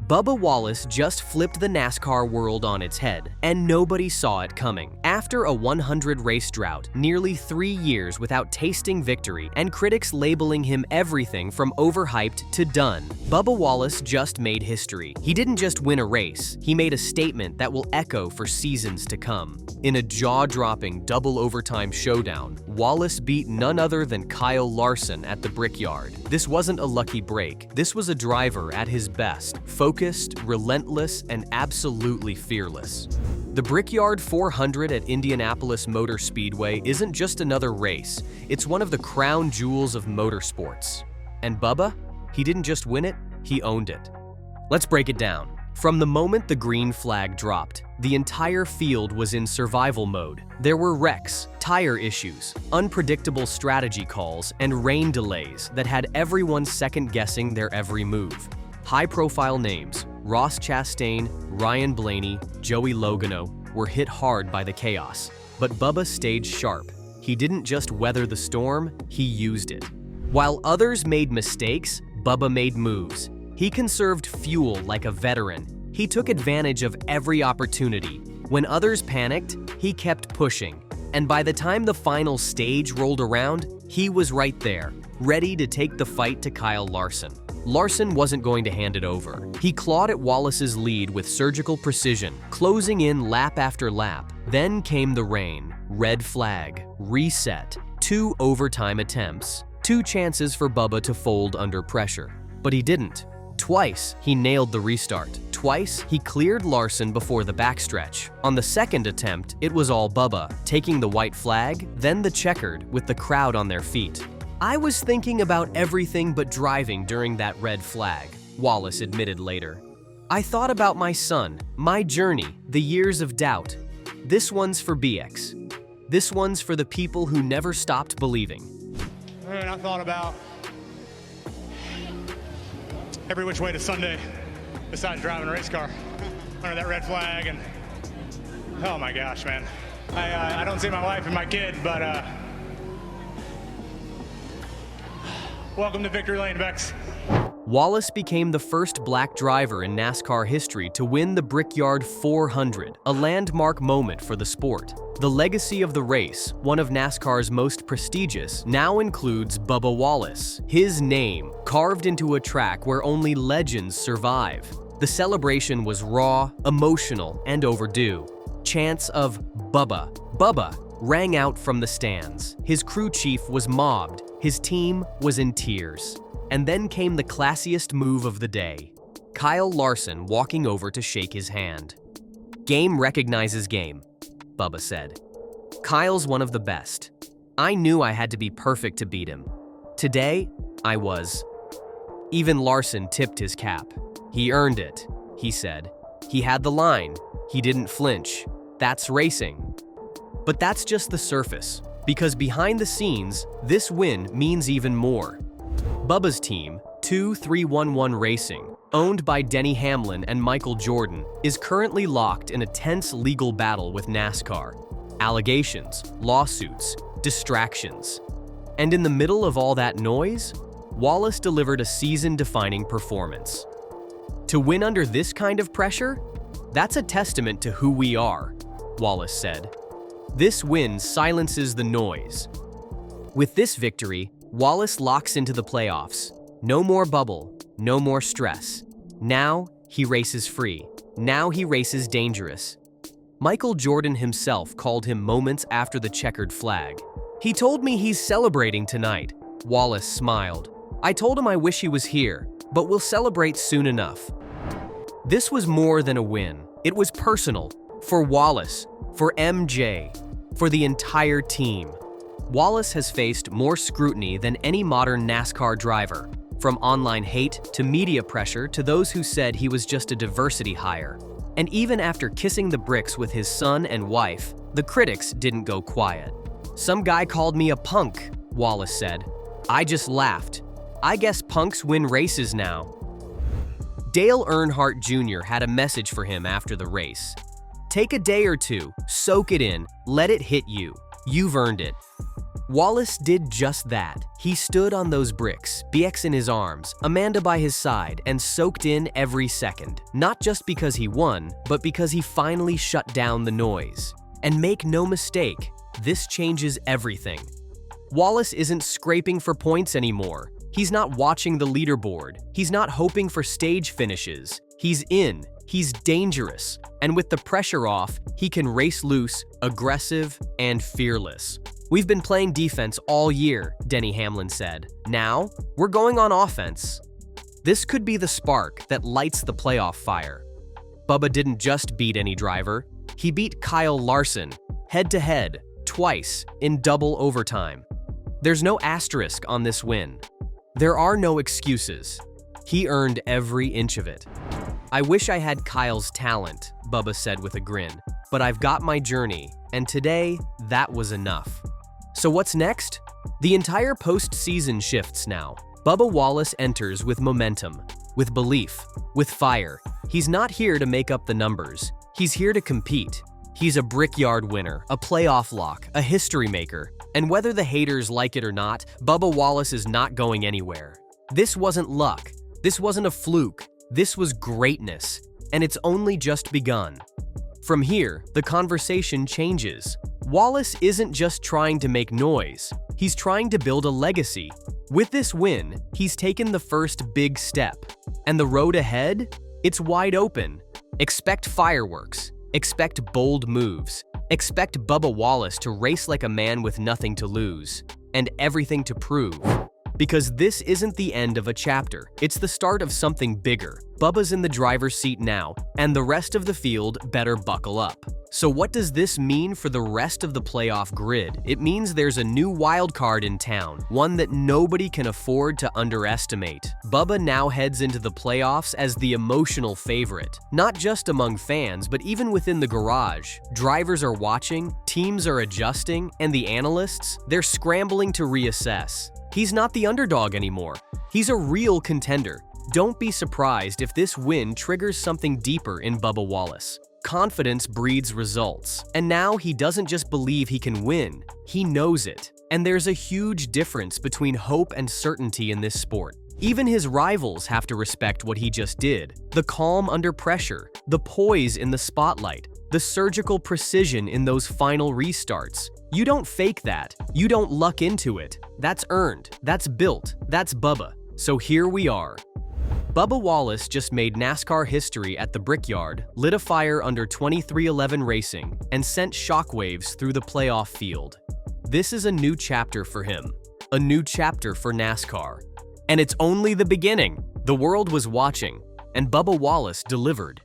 Bubba Wallace just flipped the NASCAR world on its head, and nobody saw it coming. After a 100-race drought, nearly 3 years without tasting victory, and critics labeling him everything from overhyped to done, Bubba Wallace just made history. He didn't just win a race, he made a statement that will echo for seasons to come. In a jaw-dropping double overtime showdown, Wallace beat none other than Kyle Larson at the Brickyard. This wasn't a lucky break, this was a driver at his best, focused, relentless, and absolutely fearless. The Brickyard 400 at Indianapolis Motor Speedway isn't just another race, it's one of the crown jewels of motorsports. And Bubba? He didn't just win it, he owned it. Let's break it down. From the moment the green flag dropped, the entire field was in survival mode. There were wrecks, tire issues, unpredictable strategy calls, and rain delays that had everyone second-guessing their every move. High-profile names, Ross Chastain, Ryan Blaney, Joey Logano, were hit hard by the chaos. But Bubba stayed sharp. He didn't just weather the storm, he used it. While others made mistakes, Bubba made moves. He conserved fuel like a veteran. He took advantage of every opportunity. When others panicked, he kept pushing. And by the time the final stage rolled around, he was right there, ready to take the fight to Kyle Larson. Larson wasn't going to hand it over. He clawed at Wallace's lead with surgical precision, closing in lap after lap. Then came the rain, red flag, reset, 2 overtime attempts, 2 chances for Bubba to fold under pressure. But he didn't. Twice, he nailed the restart. Twice, he cleared Larson before the backstretch. On the second attempt, it was all Bubba, taking the white flag, then the checkered, with the crowd on their feet. "I was thinking about everything but driving during that red flag," Wallace admitted later. "I thought about my son, my journey, the years of doubt. This one's for BX. This one's for the people who never stopped believing." And I thought about every which way to Sunday besides driving a race car under that red flag, and oh my gosh, man. I don't see my wife and my kid, but welcome to Victory Lane, Bex. Wallace became the first black driver in NASCAR history to win the Brickyard 400, a landmark moment for the sport. The legacy of the race, one of NASCAR's most prestigious, now includes Bubba Wallace, his name carved into a track where only legends survive. The celebration was raw, emotional, and overdue. Chants of "Bubba, Bubba" rang out from the stands. His crew chief was mobbed, his team was in tears. And then came the classiest move of the day. Kyle Larson walking over to shake his hand. "Game recognizes game," Bubba said. "Kyle's one of the best. I knew I had to be perfect to beat him. Today, I was." Even Larson tipped his cap. "He earned it," he said. "He had the line. He didn't flinch. That's racing." But that's just the surface, because behind the scenes, this win means even more. Bubba's team, 2311 Racing, owned by Denny Hamlin and Michael Jordan, is currently locked in a tense legal battle with NASCAR. Allegations, lawsuits, distractions. And in the middle of all that noise, Wallace delivered a season-defining performance. "To win under this kind of pressure? That's a testament to who we are," Wallace said. "This win silences the noise." With this victory, Wallace locks into the playoffs. No more bubble, no more stress. Now, he races free. Now he races dangerous. Michael Jordan himself called him moments after the checkered flag. "He told me he's celebrating tonight," Wallace smiled. "I told him I wish he was here, but we'll celebrate soon enough." This was more than a win. It was personal. For Wallace, for MJ, for the entire team. Wallace has faced more scrutiny than any modern NASCAR driver, from online hate to media pressure to those who said he was just a diversity hire. And even after kissing the bricks with his son and wife, the critics didn't go quiet. "Some guy called me a punk," Wallace said. "I just laughed. I guess punks win races now." Dale Earnhardt Jr. had a message for him after the race. "Take a day or two, soak it in, let it hit you. You've earned it." Wallace did just that. He stood on those bricks, BX in his arms, Amanda by his side, and soaked in every second. Not just because he won, but because he finally shut down the noise. And make no mistake, this changes everything. Wallace isn't scraping for points anymore. He's not watching the leaderboard. He's not hoping for stage finishes. He's in. He's dangerous. And with the pressure off, he can race loose, aggressive, and fearless. "We've been playing defense all year," Denny Hamlin said. "Now, we're going on offense." This could be the spark that lights the playoff fire. Bubba didn't just beat any driver. He beat Kyle Larson, head-to-head, twice, in double overtime. There's no asterisk on this win. There are no excuses. He earned every inch of it. "I wish I had Kyle's talent," Bubba said with a grin, "but I've got my journey, and today, that was enough." So what's next? The entire postseason shifts now. Bubba Wallace enters with momentum, with belief, with fire. He's not here to make up the numbers. He's here to compete. He's a Brickyard winner, a playoff lock, a history maker. And whether the haters like it or not, Bubba Wallace is not going anywhere. This wasn't luck. This wasn't a fluke. This was greatness. And it's only just begun. From here, the conversation changes. Wallace isn't just trying to make noise. He's trying to build a legacy. With this win, he's taken the first big step. And the road ahead? It's wide open. Expect fireworks. Expect bold moves. Expect Bubba Wallace to race like a man with nothing to lose and everything to prove. Because this isn't the end of a chapter, it's the start of something bigger. Bubba's in the driver's seat now, and the rest of the field better buckle up. So what does this mean for the rest of the playoff grid? It means there's a new wild card in town, one that nobody can afford to underestimate. Bubba now heads into the playoffs as the emotional favorite, not just among fans, but even within the garage. Drivers are watching, teams are adjusting, and the analysts, they're scrambling to reassess. He's not the underdog anymore. He's a real contender. Don't be surprised if this win triggers something deeper in Bubba Wallace. Confidence breeds results. And now he doesn't just believe he can win, he knows it. And there's a huge difference between hope and certainty in this sport. Even his rivals have to respect what he just did. The calm under pressure, the poise in the spotlight, the surgical precision in those final restarts. You don't fake that. You don't luck into it. That's earned. That's built. That's Bubba. So here we are. Bubba Wallace just made NASCAR history at the Brickyard, lit a fire under 2311 racing, and sent shockwaves through the playoff field. This is a new chapter for him. A new chapter for NASCAR. And it's only the beginning. The world was watching, and Bubba Wallace delivered.